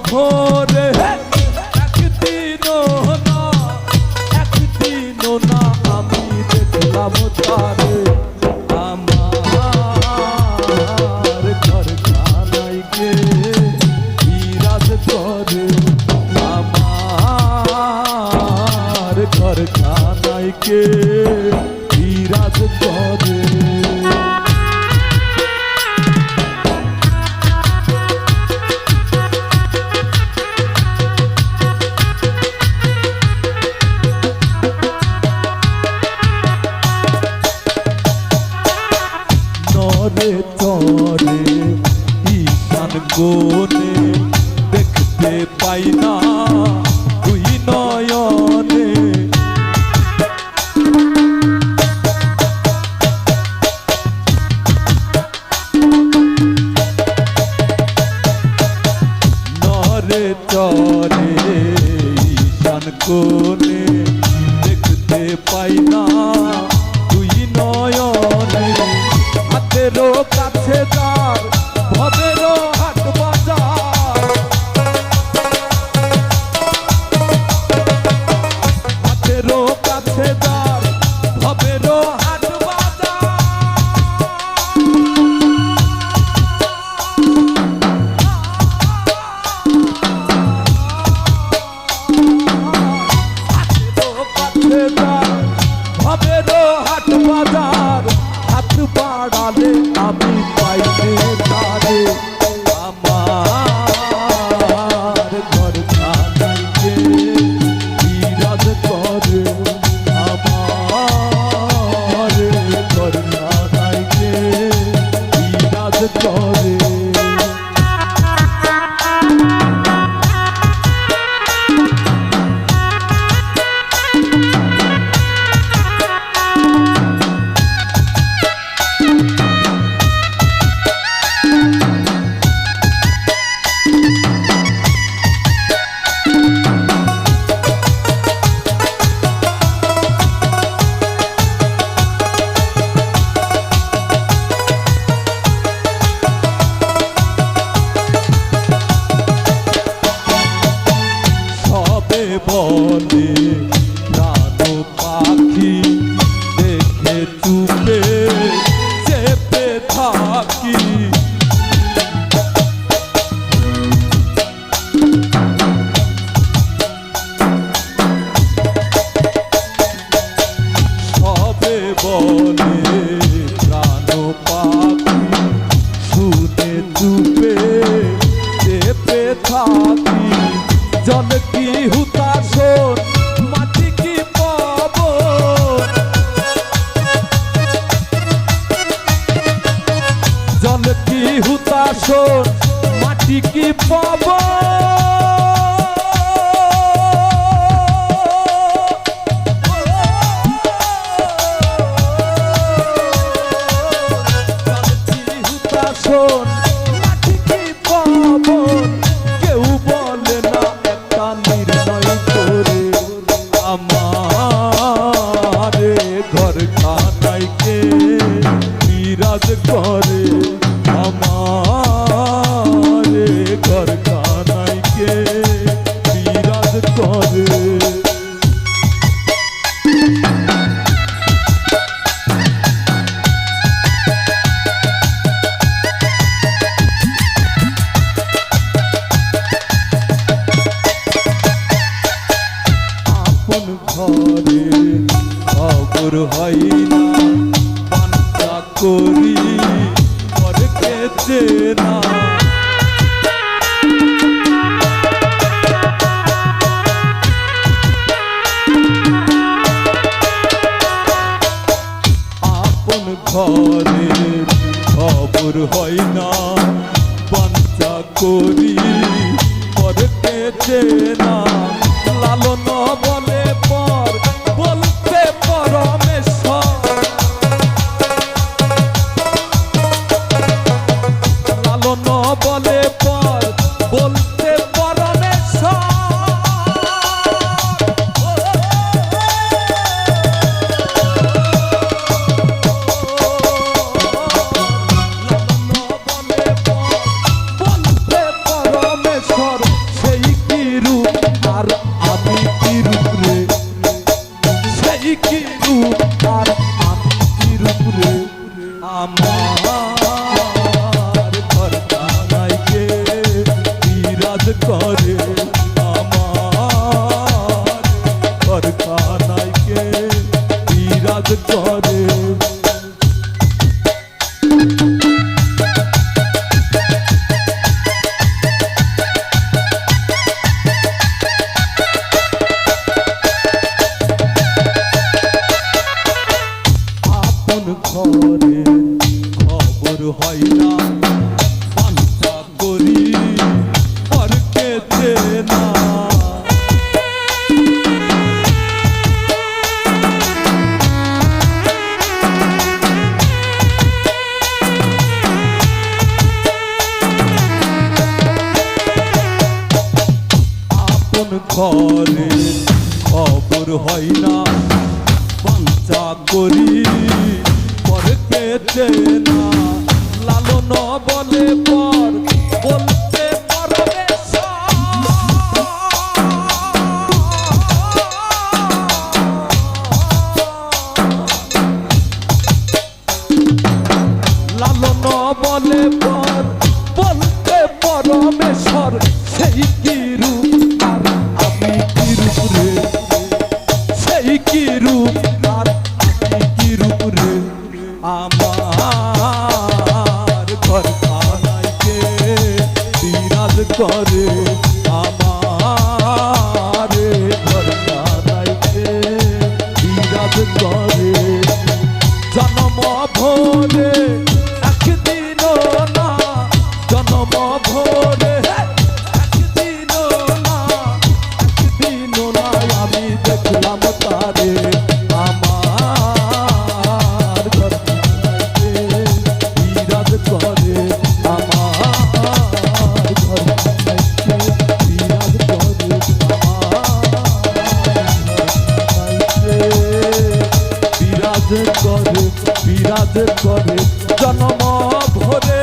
ভোরে একদিনও না আমি দেখলাম তারে আমার ঘরখানায় কে বিরাজ করে আমার ঘরখানায় কে বিরাজ করে নরে চরে ঈশান কোণে দেখতে পাই না দুই নয়নে নরে চরে ঈশান কোণে দেখতে পাই না দুই নয়নে হাতেরও কাছে যার ভবেরও হাট বাজার হাতেরও কাছে যার ভবেরও হাট বাজার হাতেরও কাছে যার ভবেরও হাট বাজার হাত বাড়ালে আমি পাইতে তারে আমার ঘরখানায় কে বিরাজ করে আমার ঘরখানায় কে বিরাজ করে বলে প্রাণ পাখি দেখে চুপে চেপে থাকি সবে বলে প্রাণ পাখি শুনে চুপে চেপে থাকি জল কি হুতাশন মাটি কি পবন জল কি হুতাশন মাটি কি পবন মাটি কি পবন কেউ বলে না একটা নির্ণয় করে আমারে ঘরখানায় কে বিরাজ করে আমারে ঘরখানায় কে বিরাজ করে ঘরে খবর হয় না পান্তা করি ঘরকে চেনা আপন ঘরে খবর হয় না পান্তা করি ঘরকে চেনা লালন বলে পর বলতে পরমেশ্বর লালন বলে পর বলতে পরমেশ্বর লালন বলে পর বলতে পরমেশ্বর করে আমার ঘরখানায় কে বিরাজ করে। ঘরে খবর হয় না পান্তা করি ঘরকে চেনা। আপন ঘরে খবর হয় না পান্তা করি পরকে চেনা। লালন বলে পর বলতে লালন বলে পর বলতে পরমেশ্বর সেই কি রূপ আর আমি কি রূপ রে, সেই কি রূপ আর আমি কি রূপ রে। আমার ঘরখানায় কে বিরাজ করে আমার ঘরখানায় কে বিরাজ করে। জন্ম ভোরে একদিনও না, জন্ম ভোরে একদিনও না, একদিনও না আমি দেখলাম তারে আমার ঘরখানায় কে বিরাজ করে আমার ঘরখানায় কে বিরাজ করে বিরাজ করে বিরাজ করে। জন্ম ভোরে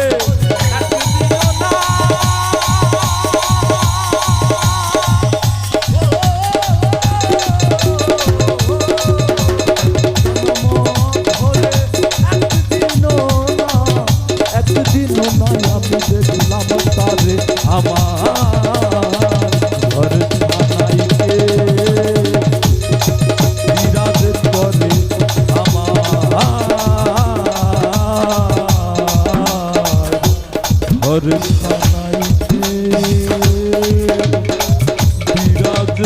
একদিনও নয় আমি দেখলাম তারে আমার ঘরখানায় কে বিরাজ করে ঘরখানায় কে বিরাজ